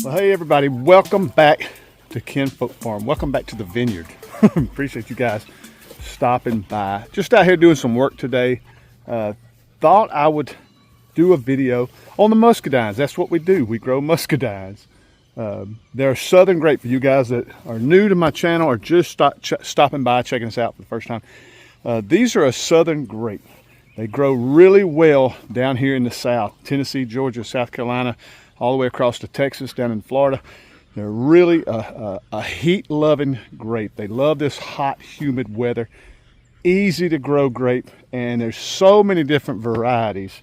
Well, hey everybody, welcome back to Kinfolk Farm. Welcome back to the vineyard. Appreciate you guys stopping by. Just out here doing some work today. Thought I would do a video on the muscadines. That's what we do. We grow muscadines. They're a southern grape for you guys that are new to my channel or just stopping by, checking us out for the first time. These are a southern grape. They grow really well down here in the South, Tennessee, Georgia, South Carolina, all the way across to Texas, down in Florida. They're really a heat-loving grape. They love this hot, humid weather. Easy to grow grape, and there's so many different varieties.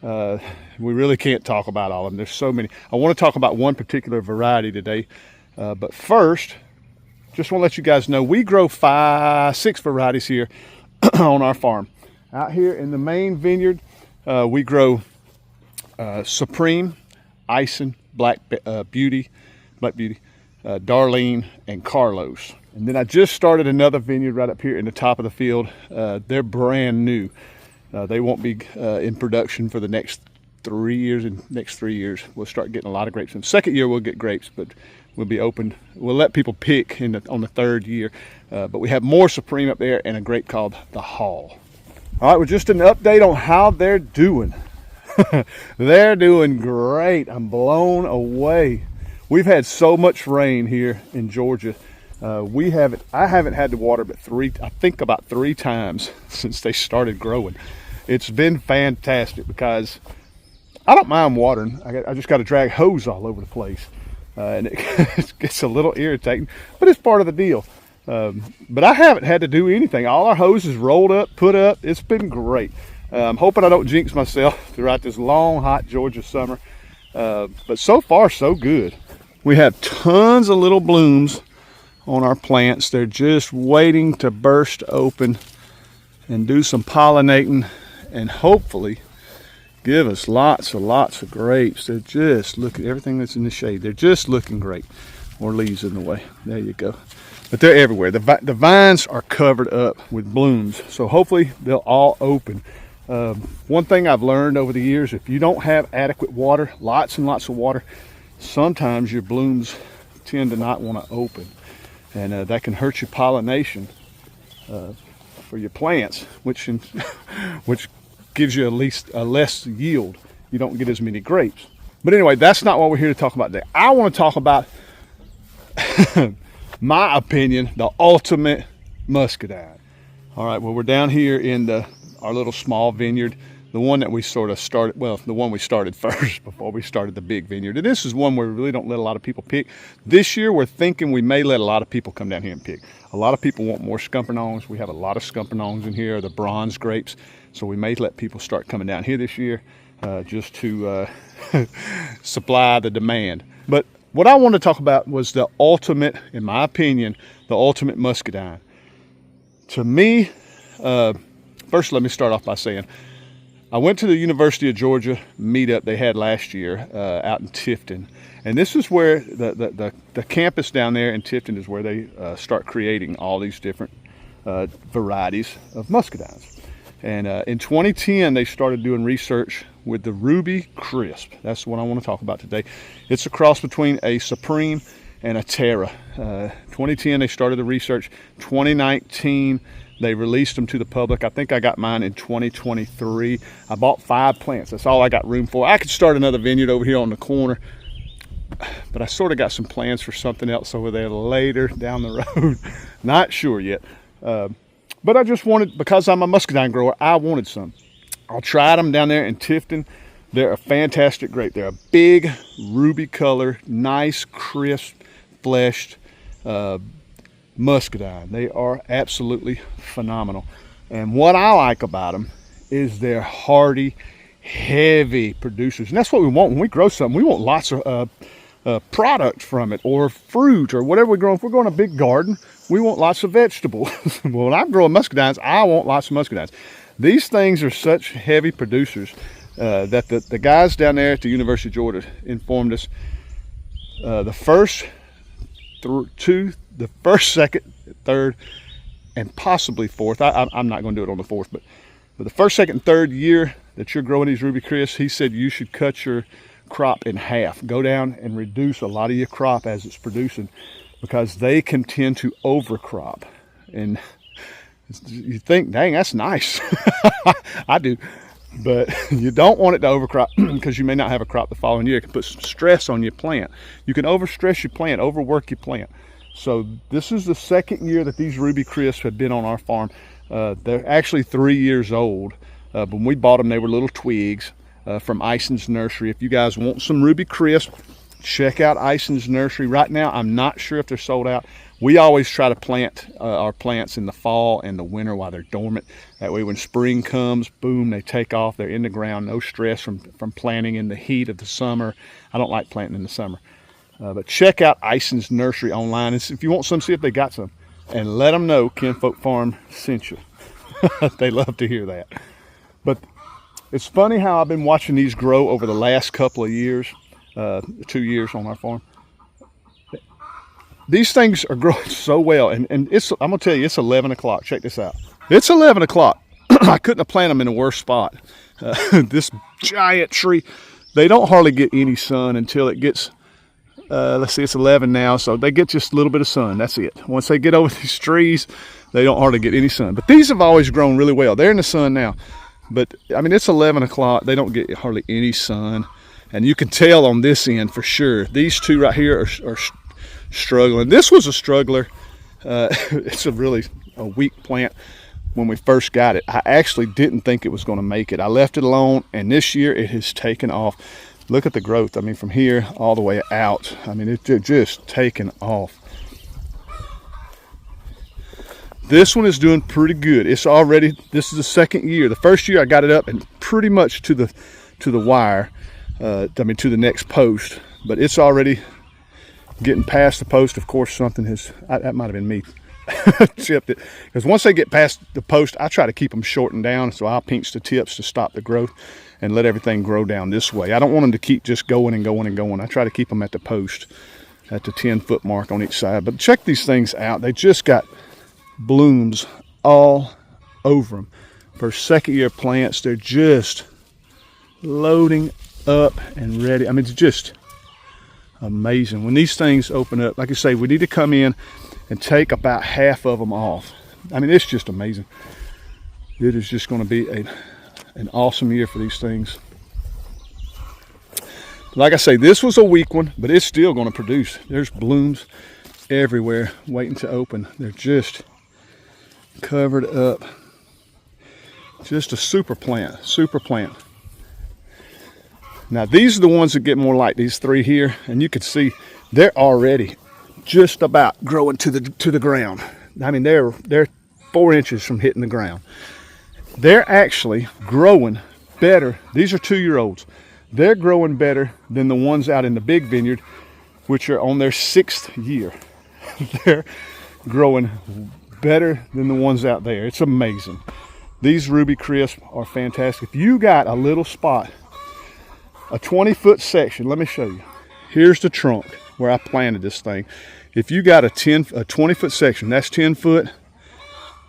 We really can't talk about all of them. There's so many. I want to talk about one particular variety today, but first, just want to let you guys know we grow 5-6 varieties here on our farm. Out here in the main vineyard, we grow Supreme, Ison, Black Beauty, Darlene, and Carlos. And then I just started another vineyard right up here in the top of the field. They're brand new. They won't be in production for the next 3 years. In the next 3 years, we'll start getting a lot of grapes. In the second year, we'll get grapes, but we'll be open. We'll let people pick on the third year. But we have more Supreme up there and a grape called the Hall. All right, well, just an update on how they're doing. They're doing great. I'm blown away. We've had so much rain here in Georgia. I haven't had to water but about three times since they started growing. It's been fantastic because I don't mind watering. I just got to drag hose all over the place. And it gets a little irritating, but it's part of the deal. But I haven't had to do anything. All our hoses rolled up, put up. It's been great. I'm hoping I don't jinx myself throughout this long, hot Georgia summer. But so far, so good. We have tons of little blooms on our plants. They're just waiting to burst open and do some pollinating and hopefully give us lots of grapes. They're just, look at everything that's in the shade. They're just looking great. More leaves in the way. There you go. But they're everywhere. The vines are covered up with blooms. So hopefully they'll all open. One thing I've learned over the years, if you don't have adequate water, lots and lots of water, sometimes your blooms tend to not want to open. And that can hurt your pollination for your plants, which gives you a less yield. You don't get as many grapes. But anyway, that's not what we're here to talk about today. I want to talk about, my opinion, the ultimate muscadine. All right, well, we're down here in our little small vineyard, the one that we sort of started, well, the one we started first before we started the big vineyard. And this is one where we really don't let a lot of people pick. This year, we're thinking we may let a lot of people come down here and pick. A lot of people want more Scuppernongs. We have a lot of Scuppernongs in here, the bronze grapes. So we may let people start coming down here this year just to supply the demand. But what I want to talk about was the ultimate, in my opinion, the ultimate muscadine. To me, first let me start off by saying, I went to the University of Georgia meetup they had last year out in Tifton. And this is where the campus down there in Tifton is where they start creating all these different varieties of muscadines. And in 2010, they started doing research with the Ruby Crisp. That's what I want to talk about today. It's a cross between a Supreme and a Terra. 2010, they started the research. 2019, they released them to the public. I think I got mine in 2023. I bought 5 plants. That's all I got room for. I could start another vineyard over here on the corner, but I sort of got some plans for something else over there later down the road. Not sure yet. But I just wanted, because I'm a muscadine grower, I wanted some. I tried them down there in Tifton. They're a fantastic grape. They're a big ruby color, nice, crisp, fleshed muscadine. They are absolutely phenomenal. And what I like about them is they're hardy, heavy producers. And that's what we want when we grow something. We want lots of product from it, or fruit, or whatever we grow. If we're growing a big garden, we want lots of vegetables. Well, when I'm growing muscadines, I want lots of muscadines. These things are such heavy producers that the guys down there at the University of Georgia informed us the first, second, third, and possibly fourth. I'm not going to do it on the fourth, but the first, second, and third year that you're growing these Ruby Crisp, he said you should cut your crop in half. Go down and reduce a lot of your crop as it's producing, because they can tend to overcrop. And you think, dang, that's nice. I do. But you don't want it to overcrop because you may not have a crop the following year. It can put some stress on your plant. You can overstress your plant, overwork your plant. So this is the second year that these Ruby Crisp have been on our farm. They're actually 3 years old. When we bought them, they were little twigs from Ison's Nursery. If you guys want some Ruby Crisp, check out Ison's Nursery. Right now, I'm not sure if they're sold out. We always try to plant our plants in the fall and the winter while they're dormant. That way when spring comes, boom, they take off. They're in the ground, no stress from planting in the heat of the summer. I don't like planting in the summer. But check out Ison's Nursery online. And if you want some, see if they got some. And let them know Kinfolk Farm sent you. They love to hear that. But it's funny how I've been watching these grow over the last couple of years, 2 years on our farm. These things are growing so well, and it's, I'm gonna tell you, it's 11 o'clock. Check this out. It's 11 o'clock. I couldn't have planted them in a worse spot. This giant tree, they don't hardly get any sun until it gets, let's see, it's 11 now, so they get just a little bit of sun. That's it. Once they get over these trees, they don't hardly get any sun. But these have always grown really well. They're in the sun now. But, I mean, it's 11 o'clock. They don't get hardly any sun. And you can tell on this end for sure. These two right here are struggling. This was a struggler. It's a really weak plant when we first got it. I actually didn't think it was going to make it. I left it alone, and this year it has taken off. Look at the growth. I mean, from here all the way out. I mean, it's just taken off. This one is doing pretty good. It's already, this is the second year. The first year I got it up and pretty much to the wire. I mean, to the next post. But it's already getting past the post. Of course, something has, that might have been me, chipped it. Because once they get past the post, I try to keep them shortened down. So I'll pinch the tips to stop the growth and let everything grow down this way. I don't want them to keep just going and going and going. I try to keep them at the post, at the 10-foot mark on each side. But check these things out. They just got blooms all over them. For second year plants, they're just loading up and ready. I mean, it's just amazing. When these things open up, like I say, we need to come in and take about half of them off. I mean, it's just amazing. It is just going to be an awesome year for these things. Like I say, this was a weak one, but it's still going to produce. There's blooms everywhere waiting to open. They're just covered up. Just a super plant, super plant. Now these are the ones that get more light, these three here, and you can see they're already just about growing to the ground. I mean, they're 4 inches from hitting the ground. They're actually growing better. These are 2-year-olds. They're growing better than the ones out in the big vineyard, which are on their 6th year. They're growing better than the ones out there. It's amazing. These Ruby Crisp are fantastic. If you got a little spot, a 20-foot section, let me show you. Here's the trunk where I planted this thing. If you got a 20-foot section, that's 10 foot,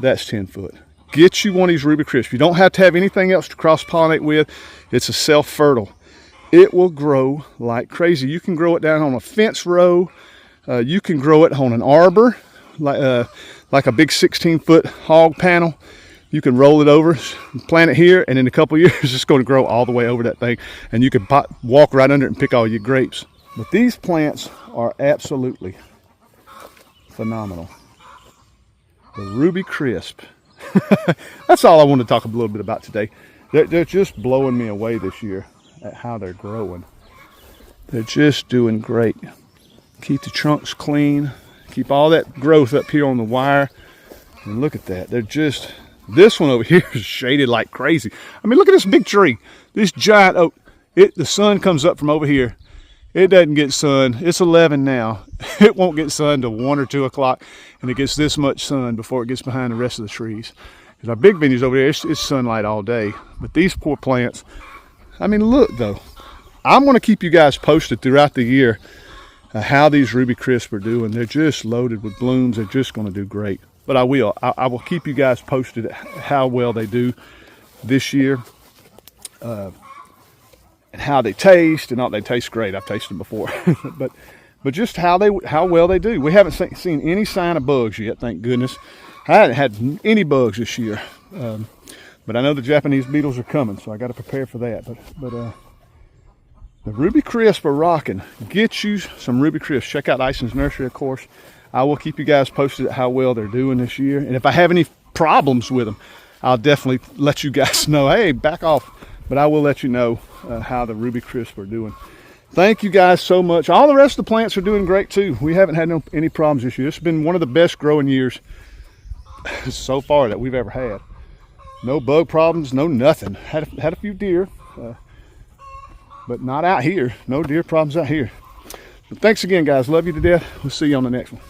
that's 10 foot. Get you one of these Ruby Crisp. You don't have to have anything else to cross-pollinate with. It's a self-fertile. It will grow like crazy. You can grow it down on a fence row. You can grow it on an arbor, like a big 16-foot hog panel. You can roll it over, plant it here, and in a couple of years, it's going to grow all the way over that thing, and you can walk right under it and pick all your grapes. But these plants are absolutely phenomenal. The Ruby Crisp. That's all I want to talk a little bit about today. They're just blowing me away this year at how they're growing. They're just doing great. Keep the trunks clean. Keep all that growth up here on the wire. And look at that. They're just... This one over here is shaded like crazy. I mean, look at this big tree. This giant oak. The sun comes up from over here. It doesn't get sun. It's 11 now. It won't get sun till 1 or 2 o'clock, and it gets this much sun before it gets behind the rest of the trees. Because our big vineyards over there, it's sunlight all day. But these poor plants, I mean, look though. I'm going to keep you guys posted throughout the year how these Ruby Crisp are doing. They're just loaded with blooms. They're just going to do great. But I will keep you guys posted how well they do this year. and how they taste, and all. They taste great. I've tasted them before, but just how well they do. We haven't seen any sign of bugs yet, thank goodness. I hadn't had any bugs this year, but I know the Japanese beetles are coming, so I got to prepare for that. But the Ruby Crisp are rocking. Get you some Ruby Crisp. Check out Ison's Nursery, of course. I will keep you guys posted at how well they're doing this year, and if I have any problems with them, I'll definitely let you guys know. Hey, back off. But I will let you know how the Ruby Crisp are doing. Thank you guys so much. All the rest of the plants are doing great too. We haven't had any problems this year. This has been one of the best growing years so far that we've ever had. No bug problems, no nothing. Had a few deer, but not out here. No deer problems out here. So thanks again, guys. Love you to death. We'll see you on the next one.